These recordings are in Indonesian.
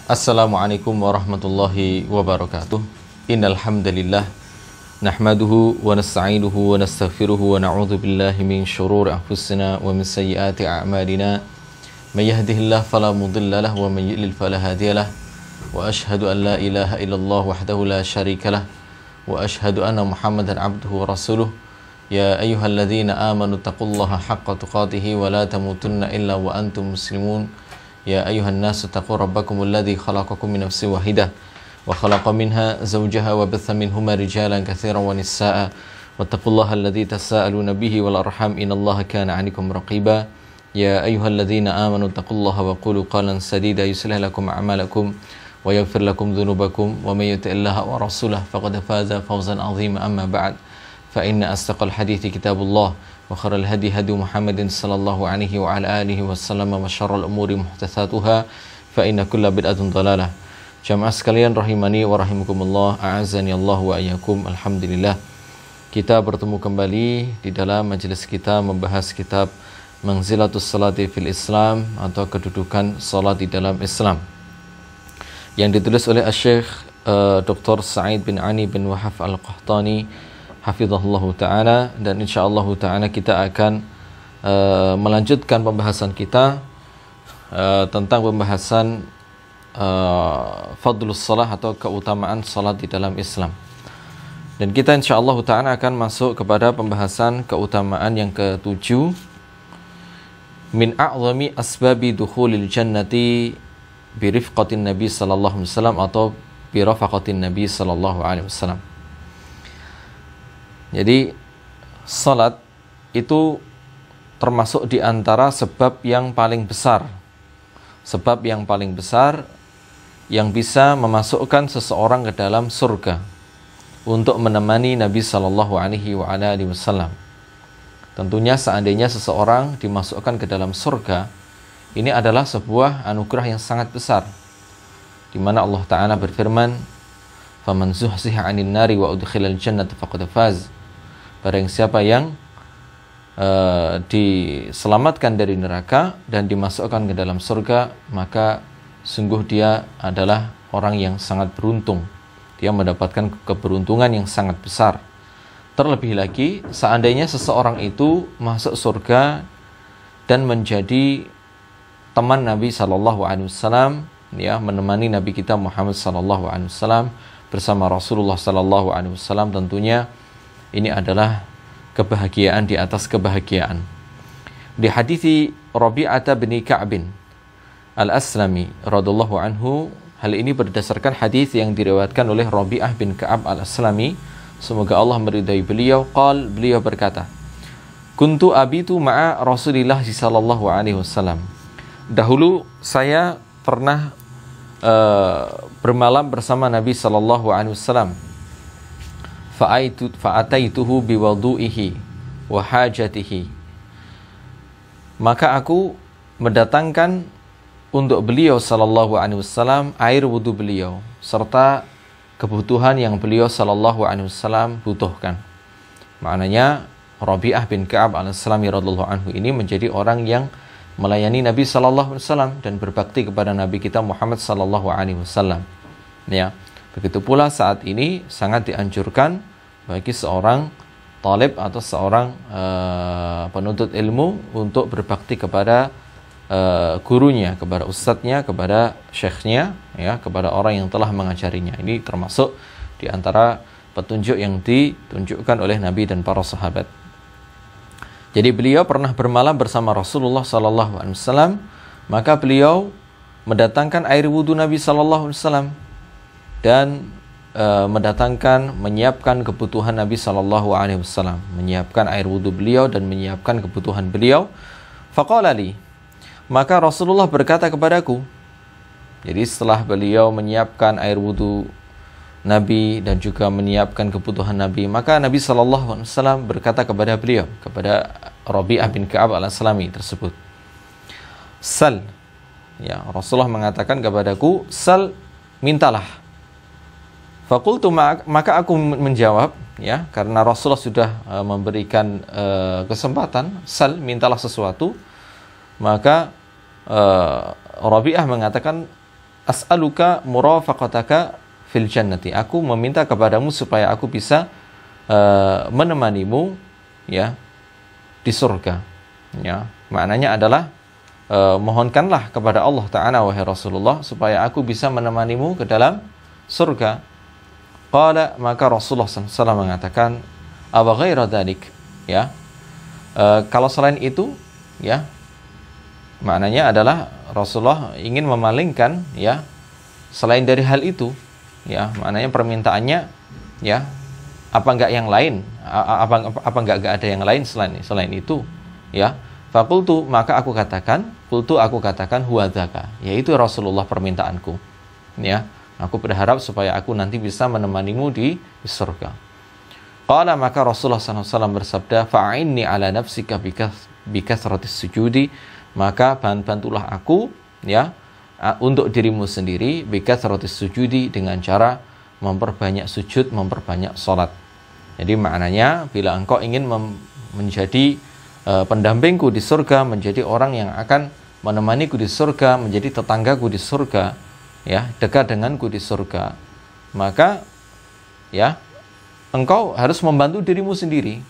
Assalamualaikum warahmatullahi wabarakatuh. Innal hamdalillah nahmaduhu wa nasta'inuhu wa nastaghfiruhu wa na'udzu billahi min shururi anfusina wa min sayyiati a'malina. May yahdihillahu fala mudilla lahu wa may yudlil fala hadiyalah. Wa ashhadu an la ilaha illallah wahdahu la syarika lah wa ashhadu anna Muhammadan abduhu wa rasuluh. Ya ayyuhalladzina amanu taqullaha haqqa tuqatih wa la tamutunna illa wa antum muslimun. Ya ayuhan nasu taqu rabbakumul ladzi khalaqakum min nafsin wahidah wa khalaqa minha zawjaha wa batha minhuma rijalan katsiran wa nisaa'a wattaqullaha alladzi tasaaluna bihi wal arham innallaha kana 'alaikum raqiba. Ya ayyuhalladzina amanu taqullaha wa qulu qalan sadida yuslih lakum a'malakum wa yaghfir lakum dhunubakum wa may yuti'illaha wa rasulahu faqad faza fawzan 'azima. Amma ba'd, fa inna asdaqal hadithi kitabullah wa khairul hadi hadi Muhammadin sallallahu alaihi wa ala alihi wasallam wa syarrul umuri muhdatsatuha fa inna kulla bid'atin dhalalah. Jamaah sekalian rahimani wa rahimakumullah, a'azzani Allah wa iyyakum. Alhamdulillah, kita bertemu kembali di dalam majelis kita membahas kitab Manzilatus Salati fil Islam atau kedudukan salat di dalam Islam, yang ditulis oleh Syekh Dr. Sa'id bin Ani bin Wahab Al-Qahtani hafizahullahu ta'ala. Dan insyaallah ta'ala kita akan melanjutkan pembahasan kita tentang pembahasan fadlus salah atau keutamaan salat di dalam Islam. Dan kita insyaallah ta'ala akan masuk kepada pembahasan keutamaan yang ketujuh, min a'zami asbabi dukhulil jannati birifqatin nabi sallallahu alaihi wasallam atau birafaqatin nabi sallallahu alaihi wasallam. Jadi salat itu termasuk di antara sebab yang paling besar. Sebab yang paling besar yang bisa memasukkan seseorang ke dalam surga untuk menemani Nabi sallallahu alaihi wasallam. Tentunya seandainya seseorang dimasukkan ke dalam surga, ini adalah sebuah anugerah yang sangat besar, di mana Allah Ta'ala berfirman, "Faman zuhziha 'anil nari wa udkhilal jannata faqad faz." Barang siapa yang diselamatkan dari neraka dan dimasukkan ke dalam surga, maka sungguh dia adalah orang yang sangat beruntung. Dia mendapatkan keberuntungan yang sangat besar. Terlebih lagi, seandainya seseorang itu masuk surga dan menjadi teman Nabi sallallahu alaihi wasallam, ya, menemani Nabi kita Muhammad sallallahu alaihi wasallam bersama Rasulullah sallallahu alaihi wasallam, tentunya ini adalah kebahagiaan di atas kebahagiaan. Di hadithi Rabi'ah bin Ka'b Al-Aslami radhiyallahu anhu, hal ini berdasarkan hadis yang diriwayatkan oleh Rabi'ah bin Ka'b Al-Aslami, semoga Allah meridai beliau. Beliau berkata, "Kuntu abitu ma'a Rasulillah sallallahu alaihi wasallam." Dahulu saya pernah bermalam bersama Nabi sallallahu alaihi wasallam. Fa'ataituhu biwadu'ihi wa hajatihi. Maka aku mendatangkan untuk beliau sallallahu alaihi wasallam air wudu beliau serta kebutuhan yang beliau sallallahu alaihi wasallam butuhkan. Maknanya Rabi'ah bin Ka'b al-Aslami radhiyallahu anhu ini menjadi orang yang melayani Nabi sallallahu alaihi wasallam dan berbakti kepada Nabi kita Muhammad sallallahu alaihi wasallam. Ya. Begitu pula saat ini sangat dianjurkan bagi seorang talib atau seorang penuntut ilmu untuk berbakti kepada gurunya, kepada ustadznya, kepada syekhnya, ya, kepada orang yang telah mengajarinya. Ini termasuk di antara petunjuk yang ditunjukkan oleh Nabi dan para sahabat. Jadi beliau pernah bermalam bersama Rasulullah sallallahu alaihi wasallam, maka beliau mendatangkan air wudu Nabi sallallahu alaihi wasallam dan menyiapkan kebutuhan Nabi sallallahu alaihi wasallam, menyiapkan air wudu beliau dan menyiapkan kebutuhan beliau. Faqala li, maka Rasulullah berkata kepadaku. Jadi setelah beliau menyiapkan air wudu Nabi dan juga menyiapkan kebutuhan Nabi, maka Nabi sallallahu alaihi wasallam berkata kepada beliau, kepada Rabi'ah bin Ka'b al-Aslami tersebut, "Sal." Ya, Rasulullah mengatakan kepadaku, "Sal, mintalah." Fakultu, maka aku menjawab, ya, karena Rasulullah sudah memberikan kesempatan, "Sal, mintalah sesuatu." Maka Rabi'ah mengatakan, as'aluka murafaqataka fil jannati. Aku meminta kepadamu supaya aku bisa menemanimu ya di surga. Ya, maknanya adalah mohonkanlah kepada Allah Ta'ala wahai Rasulullah supaya aku bisa menemanimu ke dalam surga. Qala, maka Rasulullah SAW mengatakan, awa ghaira dzalik, ya. Kalau selain itu, ya, maknanya adalah Rasulullah ingin memalingkan, ya, selain dari hal itu, ya, maknanya permintaannya, ya, apa enggak yang lain, apa enggak ada yang lain selain itu, ya. Fakultu, maka aku katakan, aku katakan huwa dzaka, yaitu Rasulullah permintaanku, ya. Aku berharap supaya aku nanti bisa menemanimu di surga. Qala, maka Rasulullah SAW bersabda, fa'inni ala nafsika bikathratis sujudi, maka bantulah aku, ya, untuk dirimu sendiri, bikathratis sujudi, dengan cara memperbanyak sujud, memperbanyak salat. Jadi maknanya, bila engkau ingin menjadi pendampingku di surga, menjadi orang yang akan menemaniku di surga, menjadi tetanggaku di surga, ya, dekat denganku di surga, maka, ya, engkau harus membantu dirimu sendiri.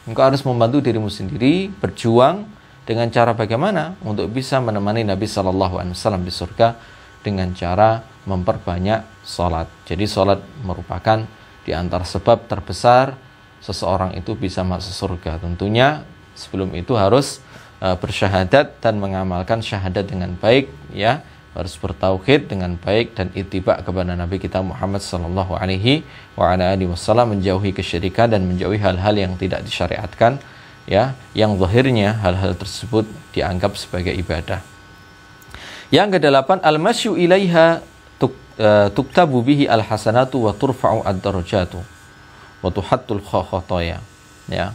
Engkau harus membantu dirimu sendiri berjuang dengan cara bagaimana untuk bisa menemani Nabi SAW di surga dengan cara memperbanyak salat. Jadi salat merupakan di antara sebab terbesar seseorang itu bisa masuk surga. Tentunya sebelum itu harus bersyahadat dan mengamalkan syahadat dengan baik, ya, harus bertauhid dengan baik dan ittiba kepada Nabi kita Muhammad sallallahu alaihi wasallam, menjauhi kesyirikan dan menjauhi hal-hal yang tidak disyariatkan, ya, yang zahirnya hal-hal tersebut dianggap sebagai ibadah. Yang kedelapan, al-masyu ilaiha tuktabu bihi al-hasanatu wa turfa'u ad-darajatu wa tuhattul khataya, ya.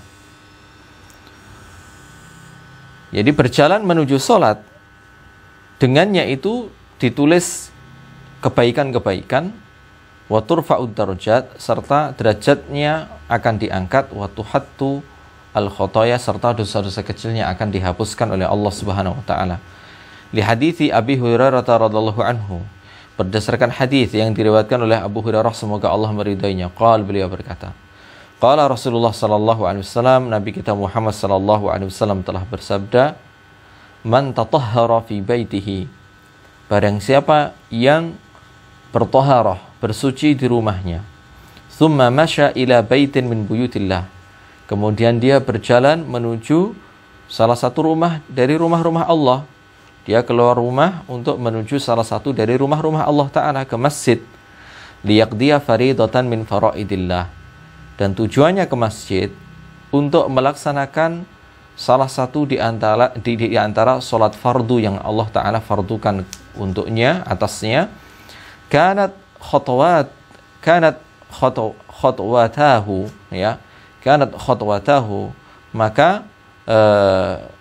Jadi berjalan menuju salat, dengannya itu ditulis kebaikan-kebaikan, wa turfa'ud darajat, serta derajatnya akan diangkat, wa tuhattu al khotoya, serta dosa-dosa kecilnya akan dihapuskan oleh Allah Subhanahu wa taala. Li hadithi Abi Hurairah radhiyallahu anhu, berdasarkan hadis yang diriwayatkan oleh Abu Hurairah, semoga Allah meridainya, qala, beliau berkata, qala Rasulullah sallallahu alaihi wasallam, Nabi kita Muhammad sallallahu alaihi wasallam telah bersabda, man tatahhara fi baitihi, barang siapa yang bertaharah, bersuci di rumahnya, thumma masya ila baitin min buyutillah, kemudian dia berjalan menuju salah satu rumah dari rumah-rumah Allah, dia keluar rumah untuk menuju salah satu dari rumah-rumah Allah Ta'ala, ke masjid, liyaqdiya faridatan min faraidillah, dan tujuannya ke masjid untuk melaksanakan salah satu di antara salat fardu yang Allah Ta'ala fardukan untuknya, atasnya, kanat khotwatahu, ya, kanat khotwatahu, maka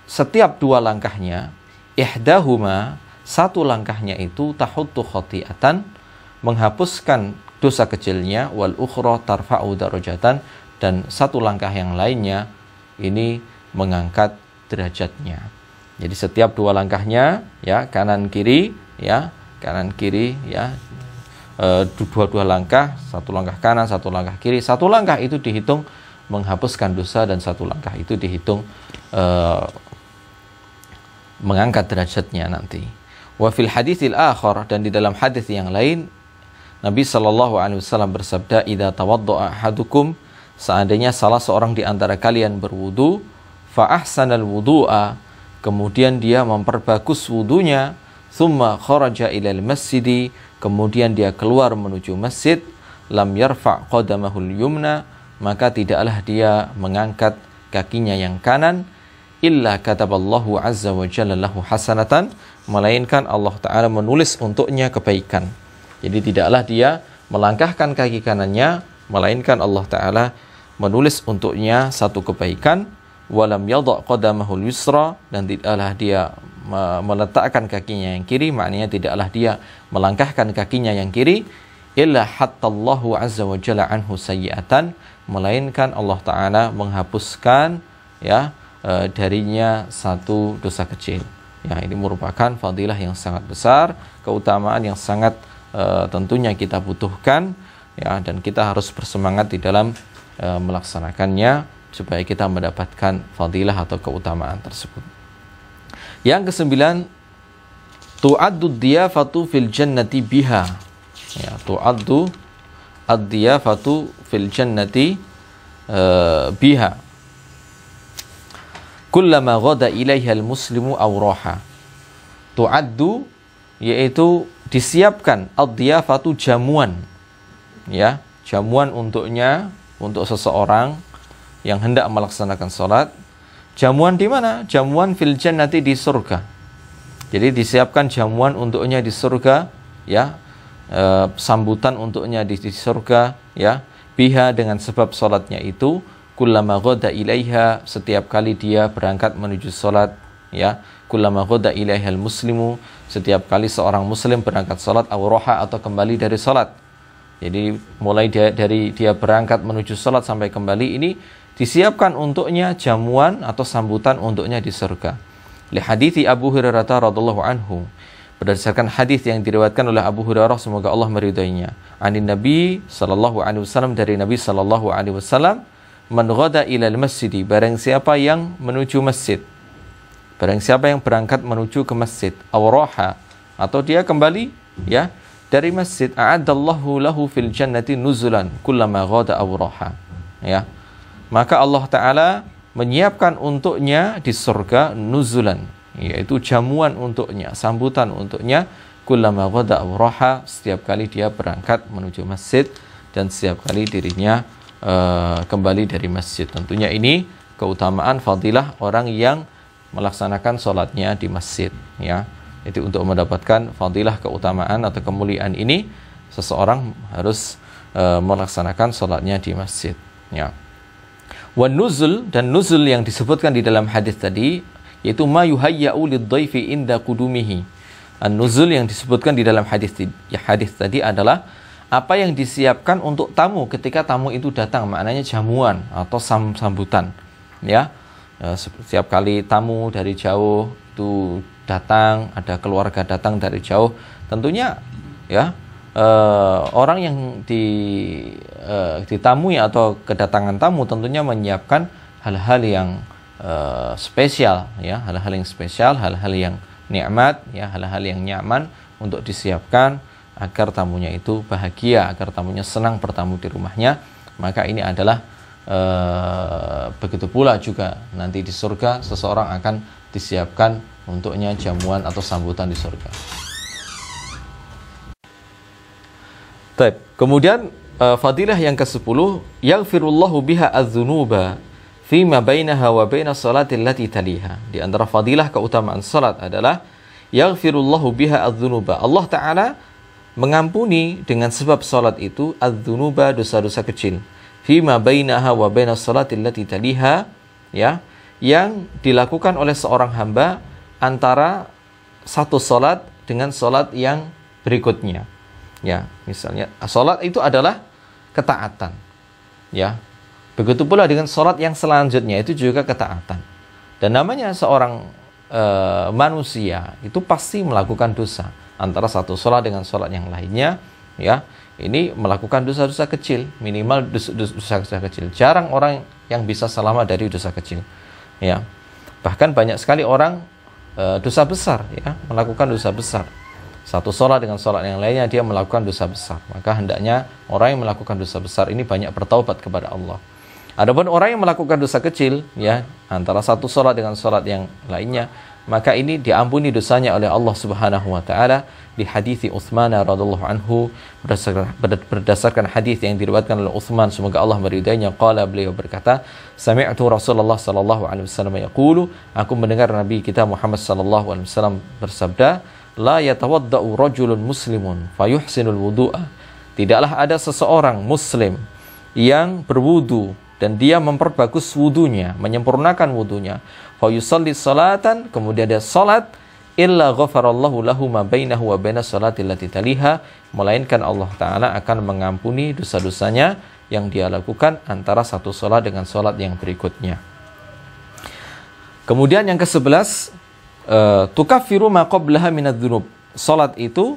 setiap dua langkahnya, ihdahuma, satu langkahnya itu, tahuttu khoti'atan, menghapuskan dosa kecilnya, wal ukhra tarfa'u darajatan, dan satu langkah yang lainnya ini mengangkat derajatnya. Jadi setiap dua langkahnya, ya, kanan kiri, ya, kanan kiri, ya, dua langkah, satu langkah kanan, satu langkah kiri, satu langkah itu dihitung menghapuskan dosa, dan satu langkah itu dihitung mengangkat derajatnya nanti. Wa fil haditsil akhar, dan di dalam hadis yang lain, Nabi sallallahu alaihi wasallam bersabda, idza tawaddaa ahadukum, seandainya salah seorang di antara kalian berwudu, fa ahsanal wudu'a, kemudian dia memperbagus wudunya, thumma kharaja ilal masjidi, kemudian dia keluar menuju masjid, lam yarfa' qadamahul yumna, maka tidaklah dia mengangkat kakinya yang kanan, illa kataballahu azza wa jalla lahu hasanatan, melainkan Allah Ta'ala menulis untuknya kebaikan. Jadi tidaklah dia melangkahkan kaki kanannya, melainkan Allah Ta'ala menulis untuknya satu kebaikan. Walam yadha' qadamahul yusra, dan tidaklah dia meletakkan kakinya yang kiri, maknanya tidaklah dia melangkahkan kakinya yang kiri, illa hattallahu azza wa jalla anhu sayyi'atan, melainkan Allah Ta'ala menghapuskan, ya, darinya satu dosa kecil. Ya, ini merupakan fadilah yang sangat besar, keutamaan yang sangat tentunya kita butuhkan, ya, dan kita harus bersemangat di dalam melaksanakannya supaya kita mendapatkan fadilah atau keutamaan tersebut. Yang kesembilan, tu'addu diyafatu fil jannati biha. Ya, tu'addu ad-diyafatu fil jannati biha. Kullama ghada ilaiha al-muslimu aw raha. Tu'addu yaitu disiapkan, ad-diyafatu jamuan. Ya, jamuan untuknya, untuk seseorang yang hendak melaksanakan salat. Jamuan di mana? Jamuan fil jannati, di surga. Jadi disiapkan jamuan untuknya di surga, ya. Sambutan untuknya di surga, ya. Biha, dengan sebab salatnya itu. Kullama ghada ilaiha, setiap kali dia berangkat menuju salat, ya. Kullama ghada ilaiha al-muslimu, setiap kali seorang muslim berangkat salat, aw raha, atau kembali dari salat. Jadi mulai dari dia berangkat menuju salat sampai kembali, ini disiapkan untuknya jamuan atau sambutan untuknya di surga. Li hadithi Abu Hurairah radhiyallahu anhu, berdasarkan hadis yang diriwayatkan oleh Abu Hurairah, semoga Allah meridainya, anin Nabi sallallahu alaihi wasallam, dari Nabi sallallahu alaihi wasallam, man ghada ilal masjid, barang siapa yang menuju masjid, barang siapa yang berangkat menuju ke masjid, aw raha, atau dia kembali, ya, dari masjid, a'addallahu lahu fil jannati nuzulan kullama ghada aw raha, ya, maka Allah Ta'ala menyiapkan untuknya di surga nuzulan, yaitu jamuan untuknya, sambutan untuknya, kullama ghada aw raha, setiap kali dia berangkat menuju masjid dan setiap kali dirinya kembali dari masjid. Tentunya ini keutamaan fadilah orang yang melaksanakan sholatnya di masjid, ya. Jadi untuk mendapatkan fadilah, keutamaan atau kemuliaan ini, seseorang harus melaksanakan sholatnya di masjid, ya. Wan nuzul, dan nuzul yang disebutkan di dalam hadis tadi, yaitu ma yuhayya'u lidhaifi inda qudumihi. An-nuzul yang disebutkan di dalam hadis tadi adalah apa yang disiapkan untuk tamu ketika tamu itu datang, maknanya jamuan atau sambutan, ya. Setiap kali tamu dari jauh itu datang, ada keluarga datang dari jauh, tentunya, ya, orang yang ditamui atau kedatangan tamu tentunya menyiapkan hal-hal yang spesial, ya, hal-hal yang spesial, hal-hal yang nikmat, ya, hal-hal yang nyaman untuk disiapkan agar tamunya itu bahagia, agar tamunya senang bertamu di rumahnya. Maka ini adalah begitu pula juga nanti di surga, seseorang akan disiapkan untuknya jamuan atau sambutan di surga. Baik, kemudian fadilah yang ke-10, yaghfirullahu biha adz-dzunuba fima bainaha wa baina salati allati taliha. Di antara fadilah keutamaan salat adalah yaghfirullahu biha adz-dzunuba. Allah Ta'ala mengampuni dengan sebab salat itu adz-dzunuba, dosa-dosa kecil, fima bainaha wa baina salati allati taliha, ya, yang dilakukan oleh seorang hamba antara satu salat dengan salat yang berikutnya. Ya, misalnya salat itu adalah ketaatan, ya. Begitu pula dengan salat yang selanjutnya itu juga ketaatan. Dan namanya seorang manusia itu pasti melakukan dosa antara satu salat dengan salat yang lainnya, ya. Ini melakukan dosa-dosa kecil, minimal dosa-dosa kecil. Jarang orang yang bisa selamat dari dosa kecil, ya. Bahkan banyak sekali orang dosa besar, ya, melakukan dosa besar. Satu sholat dengan sholat yang lainnya dia melakukan dosa besar. Maka hendaknya orang yang melakukan dosa besar ini banyak bertaubat kepada Allah. Adapun orang yang melakukan dosa kecil, ya, antara satu sholat dengan sholat yang lainnya, maka ini diampuni dosanya oleh Allah Subhanahu wa taala. Di hadis Utsman radhiyallahu anhu, berdasarkan hadis yang diriwayatkan oleh Utsman, semoga Allah meridainya, qala, beliau berkata, sami'tu Rasulullah sallallahu alaihi wasallam yaqulu, aku mendengar Nabi kita Muhammad sallallahu alaihi wasallam bersabda, la yatawadda'u rajulun muslimun fayuhsinul wudu'a. Tidaklah ada seseorang muslim yang berwudu dan dia memperbagus wudunya, menyempurnakan wudunya, fa yusalli salatan, kemudian dia salat, illa ghafarallahu lahu ma bainahu wa bainas salati allati taliha, melainkan Allah Ta'ala akan mengampuni dosa-dosanya yang dia lakukan antara satu salat dengan salat yang berikutnya. Kemudian yang ke-11, tukaffiru ma qablaha minadz-dzunub. Salat itu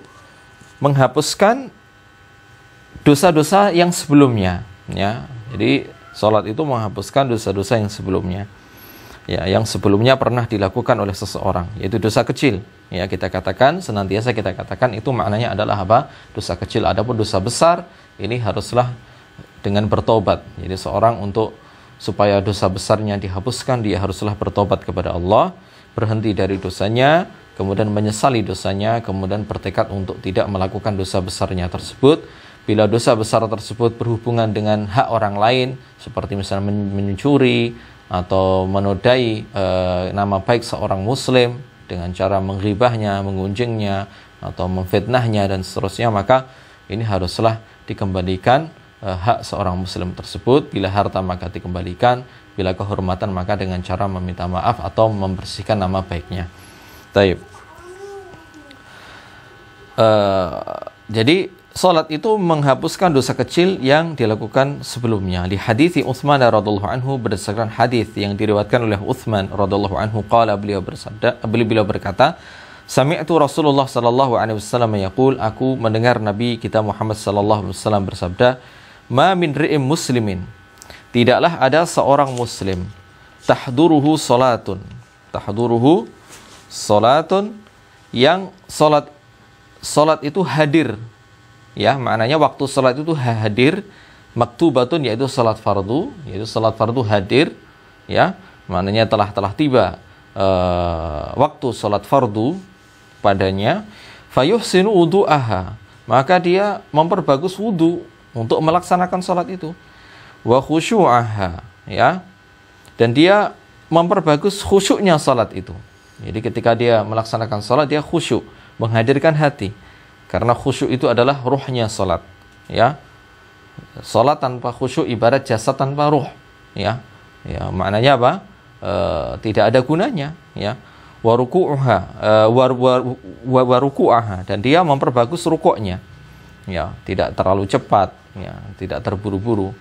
menghapuskan dosa-dosa yang sebelumnya, ya. Jadi salat itu menghapuskan dosa-dosa yang sebelumnya. Ya, yang sebelumnya pernah dilakukan oleh seseorang, yaitu dosa kecil. Ya, kita katakan senantiasa kita katakan itu maknanya adalah apa? Dosa kecil. Adapun dosa besar ini haruslah dengan bertobat. Jadi seorang untuk supaya dosa besarnya dihapuskan, dia haruslah bertobat kepada Allah, berhenti dari dosanya, kemudian menyesali dosanya, kemudian bertekad untuk tidak melakukan dosa besarnya tersebut. Bila dosa besar tersebut berhubungan dengan hak orang lain, seperti misalnya mencuri atau menodai nama baik seorang muslim dengan cara menghibahnya, mengunjingnya, atau memfitnahnya dan seterusnya, maka ini haruslah dikembalikan hak seorang muslim tersebut. Bila harta maka dikembalikan, bila kehormatan maka dengan cara meminta maaf atau membersihkan nama baiknya. Taib. Jadi salat itu menghapuskan dosa kecil yang dilakukan sebelumnya. Di hadis Utsman radhiyallahu anhu, berdasarkan hadis yang diriwayatkan oleh Utsman radhiyallahu anhu, qala, beliau berkata, sami'tu Rasulullah sallallahu alaihi wasallam yaqul, aku mendengar Nabi kita Muhammad sallallahu alaihi wasallam bersabda, ma min ri'im muslimin, tidaklah ada seorang muslim, tahduruhu salatun, yang salat itu hadir. Ya, maknanya waktu salat itu hadir, maktubatun, yaitu salat fardu, hadir, ya, maknanya telah tiba waktu salat fardu padanya, fayuhsinu wudu'aha, maka dia memperbagus wudu untuk melaksanakan salat itu, wa khusyu'aha, ya, dan dia memperbagus khusyuknya salat itu. Jadi ketika dia melaksanakan salat, dia khusyuk, menghadirkan hati. Karena khusyuk itu adalah ruhnya salat, ya. Salat tanpa khusyuk ibarat jasad tanpa ruh, ya. Ya, maknanya apa? Tidak ada gunanya, ya. Wa ruku'aha, dan dia memperbagus rukuknya. Ya, tidak terlalu cepat, ya, tidak terburu-buru.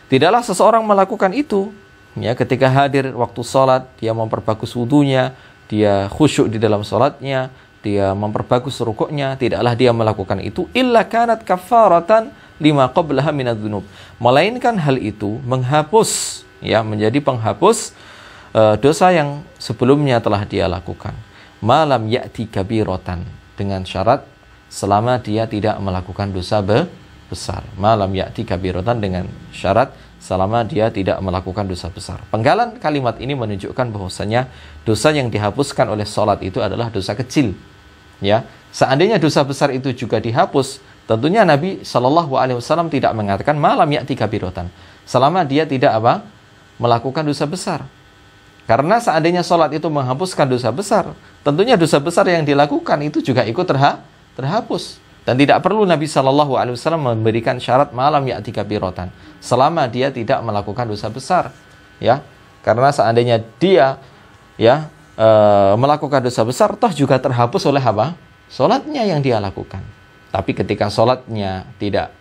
Tidaklah seseorang melakukan itu, ya, ketika hadir waktu salat, dia memperbagus wudunya, dia khusyuk di dalam salatnya, dia memperbagus rukuknya, tidaklah dia melakukan itu illa kanat kafaratan lima qablaha minadz-dzunub, melainkan hal itu menghapus, ya, menjadi penghapus dosa yang sebelumnya telah dia lakukan. Malam ya'ti kabiratan, dengan syarat selama dia tidak melakukan dosa besar. Malam ya'ti kabiratan, dengan syarat selama dia tidak melakukan dosa besar. Penggalan kalimat ini menunjukkan bahwasanya dosa yang dihapuskan oleh salat itu adalah dosa kecil. Ya, seandainya dosa besar itu juga dihapus, tentunya Nabi Shallallahu Alaihi Wasallam tidak mengatakan malam ya'ti kabiratan, selama dia tidak melakukan dosa besar. Karena seandainya salat itu menghapuskan dosa besar, tentunya dosa besar yang dilakukan itu juga ikut terhapus. Dan tidak perlu Nabi Shallallahu Alaihi Wasallam memberikan syarat malam ya'ti kabiratan, selama dia tidak melakukan dosa besar. Ya, karena seandainya dia, ya, melakukan dosa besar, toh juga terhapus oleh apa? Salatnya yang dia lakukan. Tapi ketika salatnya tidak,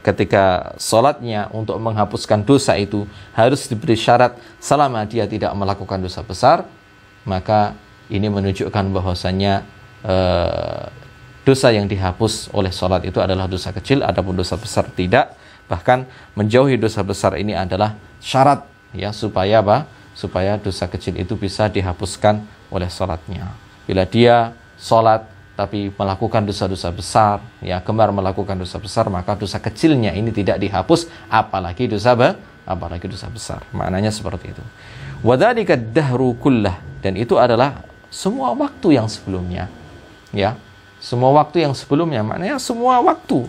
ketika salatnya untuk menghapuskan dosa itu harus diberi syarat selama dia tidak melakukan dosa besar, maka ini menunjukkan bahwasannya dosa yang dihapus oleh salat itu adalah dosa kecil, adapun dosa besar tidak. Bahkan menjauhi dosa besar ini adalah syarat, ya, supaya apa? Supaya dosa kecil itu bisa dihapuskan oleh salatnya. Bila dia salat tapi melakukan dosa-dosa besar, ya, gemar melakukan dosa besar, maka dosa kecilnya ini tidak dihapus, apalagi dosa besar. Maknanya seperti itu. Wadzalika dahru kullah, dan itu adalah semua waktu yang sebelumnya. Ya, semua waktu yang sebelumnya, maknanya semua waktu,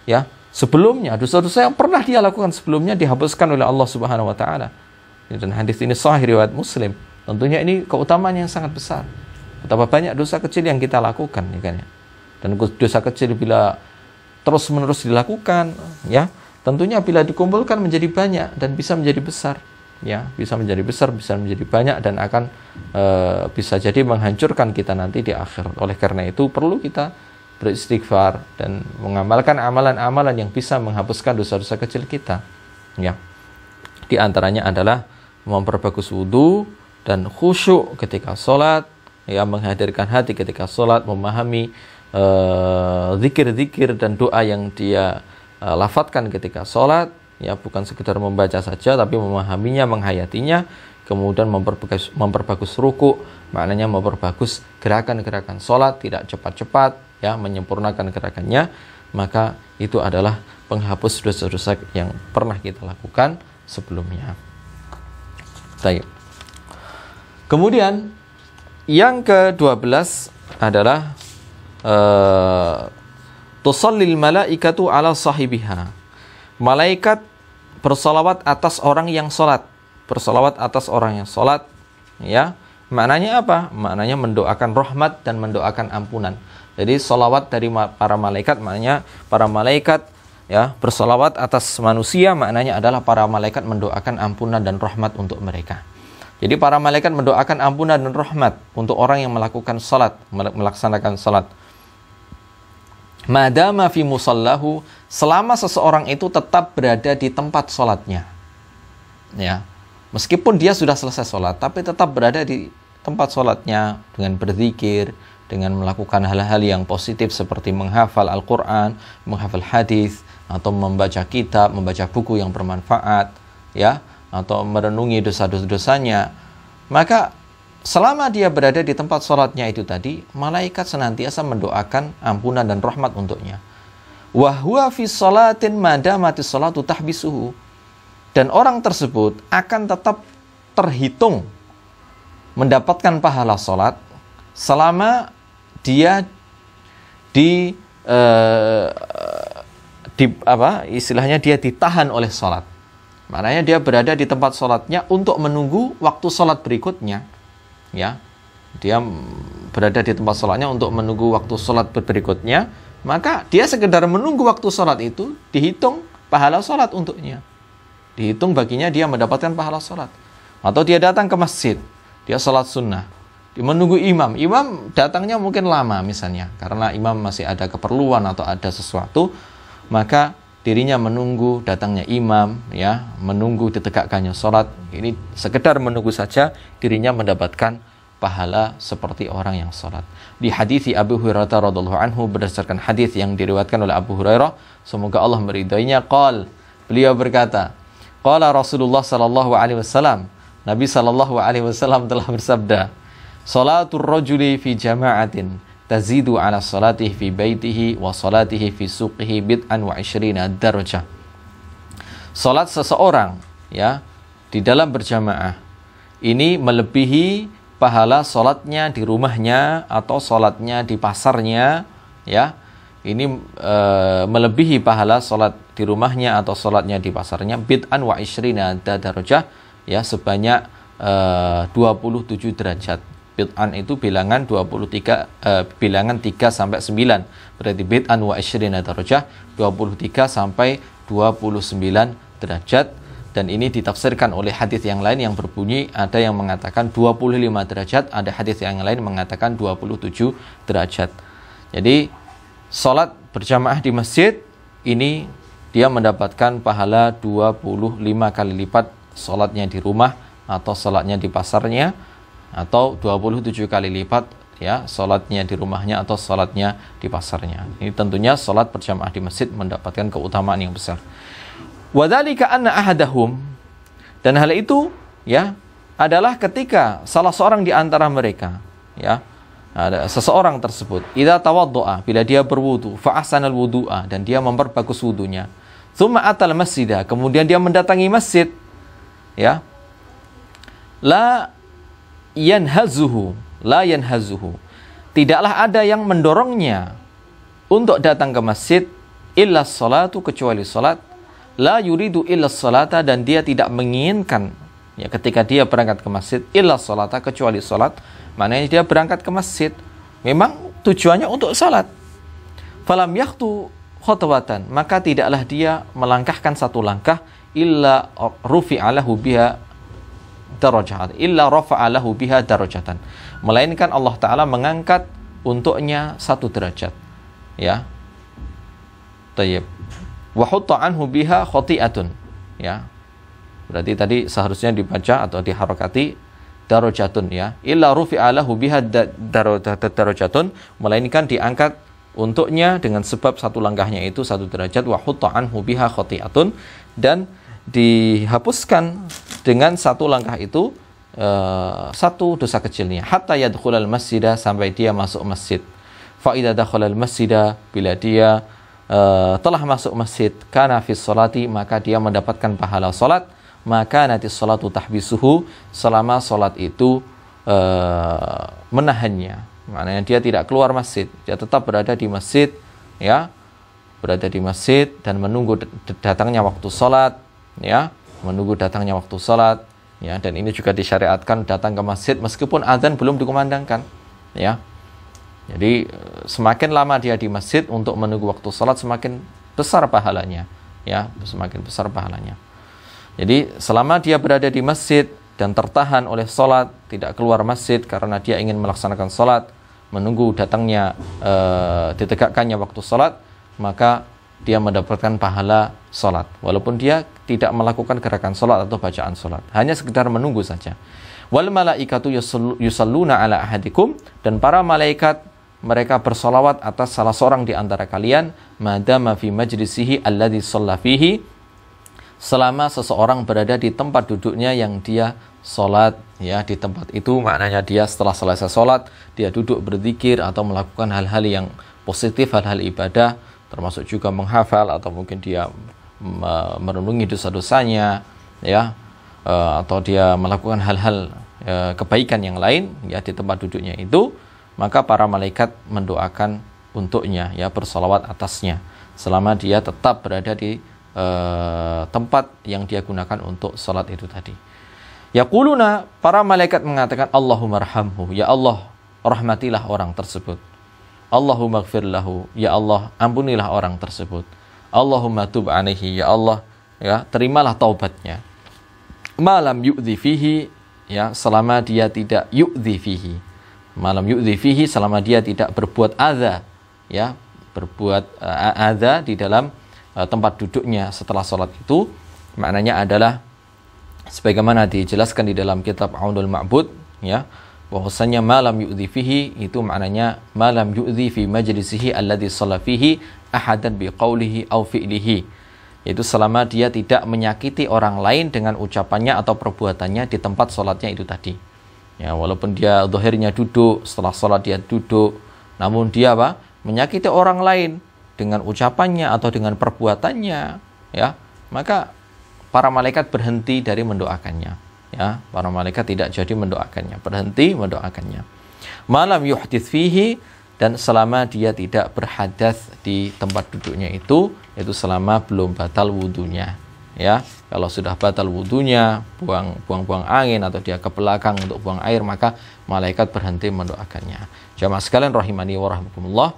ya, sebelumnya dosa-dosa yang pernah dia lakukan sebelumnya dihapuskan oleh Allah Subhanahu wa taala. Dan hadis ini sahih riwayat Muslim. Tentunya ini keutamaan yang sangat besar. Betapa banyak dosa kecil yang kita lakukan, ya kan, ya. Dan dosa kecil bila terus-menerus dilakukan, ya, tentunya bila dikumpulkan menjadi banyak dan bisa menjadi besar, ya, bisa menjadi besar, bisa menjadi banyak, dan akan bisa jadi menghancurkan kita nanti di akhir. Oleh karena itu perlu kita beristighfar dan mengamalkan amalan-amalan yang bisa menghapuskan dosa-dosa kecil kita, ya. Di antaranya adalah memperbagus wudu dan khusyuk ketika sholat, ya, menghadirkan hati ketika sholat, memahami zikir-zikir dan doa yang dia lafadzkan ketika sholat, ya, bukan sekedar membaca saja tapi memahaminya, menghayatinya, kemudian memperbagus ruku, maknanya memperbagus gerakan-gerakan sholat, tidak cepat-cepat, ya, menyempurnakan gerakannya, maka itu adalah penghapus dosa-dosa yang pernah kita lakukan sebelumnya. Baik. Kemudian yang ke-12 adalah tusallil malaikatu ala sahibiha. Malaikat bersolawat atas orang yang sholat. Bersolawat atas orang yang sholat, ya. Maknanya apa? Maknanya mendoakan rahmat dan mendoakan ampunan. Jadi solawat dari para malaikat, maknanya para malaikat, ya, bersolawat atas manusia, maknanya adalah para malaikat mendoakan ampunan dan rahmat untuk mereka. Jadi para malaikat mendoakan ampunan dan rahmat untuk orang yang melakukan salat, melaksanakan salat. Madama fi musallahu, selama seseorang itu tetap berada di tempat salatnya. Ya. Meskipun dia sudah selesai salat, tapi tetap berada di tempat salatnya dengan berzikir, dengan melakukan hal-hal yang positif seperti menghafal Al-Qur'an, menghafal hadis, atau membaca kitab, membaca buku yang bermanfaat, ya, atau merenungi dosa-dosanya, maka selama dia berada di tempat sholatnya itu tadi, malaikat senantiasa mendoakan ampunan dan rahmat untuknya. Wa huwa fi sholatin madamati sholatu tahbisuhu, dan orang tersebut akan tetap terhitung mendapatkan pahala sholat selama dia istilahnya dia ditahan oleh sholat. Maknanya dia berada di tempat sholatnya untuk menunggu waktu sholat berikutnya, ya. Dia berada di tempat sholatnya untuk menunggu waktu sholat berikutnya, maka dia sekedar menunggu waktu sholat itu, dihitung pahala sholat untuknya. Dihitung baginya dia mendapatkan pahala sholat. Atau dia datang ke masjid, dia sholat sunnah, dia menunggu imam. Imam datangnya mungkin lama misalnya, karena imam masih ada keperluan atau ada sesuatu, maka dirinya menunggu datangnya imam, ya, menunggu ditegakkannya sholat. Ini sekedar menunggu saja, dirinya mendapatkan pahala seperti orang yang sholat. Di hadis Abu Hurairah radhiyallahu anhu, berdasarkan hadis yang diriwayatkan oleh Abu Hurairah, semoga Allah meridainya, beliau berkata, qala Rasulullah sallallahu alaihi wasallam, Nabi sallallahu alaihi wasallam telah bersabda, salatul rajuli fi jama'atin tazidu ala salatihi fi baitihi wa salatihi fi suqihi bid'an wa 20 darajah. Salat seseorang, ya, di dalam berjamaah ini melebihi pahala salatnya di rumahnya atau salatnya di pasarnya, ya. Ini melebihi pahala salat di rumahnya atau salatnya di pasarnya bid'an wa 20 darajah, ya, sebanyak 27 derajat. Bid'an itu bilangan 23, bilangan 3 sampai 9. Berarti bid'an wa 20 darajah, 23 sampai 29 derajat. Dan ini ditafsirkan oleh hadis yang lain yang berbunyi, ada yang mengatakan 25 derajat, ada hadis yang lain mengatakan 27 derajat. Jadi salat berjamaah di masjid ini dia mendapatkan pahala 25 kali lipat salatnya di rumah atau salatnya di pasarnya, atau 27 kali lipat, ya, salatnya di rumahnya atau salatnya di pasarnya. Ini tentunya salat berjamaah di masjid mendapatkan keutamaan yang besar. Wadzalika anna ahadahum, dan hal itu, ya, adalah ketika salah seorang di antara mereka, ya, ada seseorang tersebut, idza tawaddoa, bila dia berwudu, fa ahsanal wudu'a, dan dia memperbagus wudunya, tsumma atal masjidah, kemudian dia mendatangi masjid, ya, la yanhazuhu, tidaklah ada yang mendorongnya untuk datang ke masjid, illa sholatu, kecuali salat, la yuridu illa sholata, dan dia tidak menginginkan, ya, ketika dia berangkat ke masjid, illa sholata, kecuali salat. Maknanya dia berangkat ke masjid memang tujuannya untuk salat. Falam yakhtu khutwatan, maka tidaklah dia melangkahkan satu langkah, illa rufi'alahu biha darajat, illa rafa'alahu biha darajatan, melainkan Allah Ta'ala mengangkat untuknya satu derajat, ya. Tayyib. Wa hutta anhu biha khati'atun, ya. Berarti tadi seharusnya dibaca atau diharokati darajatun ya, illa rufi'a lahu biha darajatun, melainkan diangkat untuknya dengan sebab satu langkahnya itu satu derajat, wa hutta anhu biha khati'atun, dan dihapuskan dengan satu langkah itu satu dosa kecilnya, hatta yadkhulal masjidah, sampai dia masuk masjid. Fa idza dakhalal masjidah, bila dia telah masuk masjid, kana fis salati, maka dia mendapatkan pahala salat, maka nanti salatu tahbisuhu, selama salat itu menahannya. Maknanya dia tidak keluar masjid, dia tetap berada di masjid, ya, berada di masjid dan menunggu datangnya waktu salat, ya, menunggu datangnya waktu salat, ya. Dan ini juga disyariatkan datang ke masjid meskipun azan belum dikumandangkan, ya. Jadi semakin lama dia di masjid untuk menunggu waktu salat, semakin besar pahalanya, ya, semakin besar pahalanya. Jadi selama dia berada di masjid dan tertahan oleh salat, tidak keluar masjid karena dia ingin melaksanakan salat, menunggu datangnya ditegakkannya waktu salat, maka dia mendapatkan pahala salat walaupun dia tidak melakukan gerakan salat atau bacaan salat, hanya sekedar menunggu saja. Wal malaikatu yusalluna ala ahadikum, dan para malaikat mereka bersolawat atas salah seorang di antara kalian, madama fi majlisihi alladhi shalla fihi, selama seseorang berada di tempat duduknya yang dia sholat, ya, di tempat itu maknanya dia setelah selesai sholat dia duduk berzikir atau melakukan hal-hal yang positif, hal-hal ibadah, termasuk juga menghafal atau mungkin dia merenungi dosa-dosanya, ya, atau dia melakukan hal-hal kebaikan yang lain, ya, di tempat duduknya itu, maka para malaikat mendoakan untuknya, ya, bersolawat atasnya selama dia tetap berada di tempat yang dia gunakan untuk salat itu tadi. Yaquluna, para malaikat mengatakan, Allahumma arhamhu, ya Allah rahmatilah orang tersebut. Allahumma ighfir lahu, ya Allah ampunilah orang tersebut. Allahumma tub alaihi, ya Allah, ya, terimalah taubatnya. Malam yu'dhi fihi, ya, selama dia tidak yu'dhi fihi. Malam yu'dhi fihi, selama dia tidak berbuat adza, ya, berbuat adza di dalam tempat duduknya setelah sholat itu. Maknanya adalah sebagaimana dijelaskan di dalam kitab Aunul Ma'bud, ya, bahwasanya malam yu'dhi fihi itu maknanya malam yu'dhi fi majlisihi alladhi shalla fihi ahadan biqaulihi aw fi'lihi, yaitu selama dia tidak menyakiti orang lain dengan ucapannya atau perbuatannya di tempat sholatnya itu tadi, ya, walaupun dia zahirnya duduk, setelah sholat dia duduk, namun dia apa? Menyakiti orang lain dengan ucapannya atau dengan perbuatannya, ya, maka para malaikat berhenti dari mendoakannya, ya, para malaikat tidak jadi mendoakannya, berhenti mendoakannya. Malam yuhdits fihi, dan selama dia tidak berhadas di tempat duduknya itu selama belum batal wudunya, ya. Kalau sudah batal wudunya, buang angin atau dia ke belakang untuk buang air, maka malaikat berhenti mendoakannya. Jamaah sekalian rahimani wa rahmakumullah,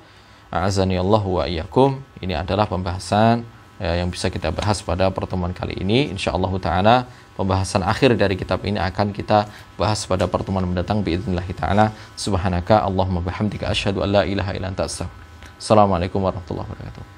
a'azani Allah wa iyyakum. Ini adalah pembahasan yang bisa kita bahas pada pertemuan kali ini. Insyaallah taala pembahasan akhir dari kitab ini akan kita bahas pada pertemuan mendatang biidznillah taala. Subhanaka Allahumma bihamdika asyhadu an la ilaha illa anta astaghfiruka. Assalamualaikum warahmatullahi wabarakatuh.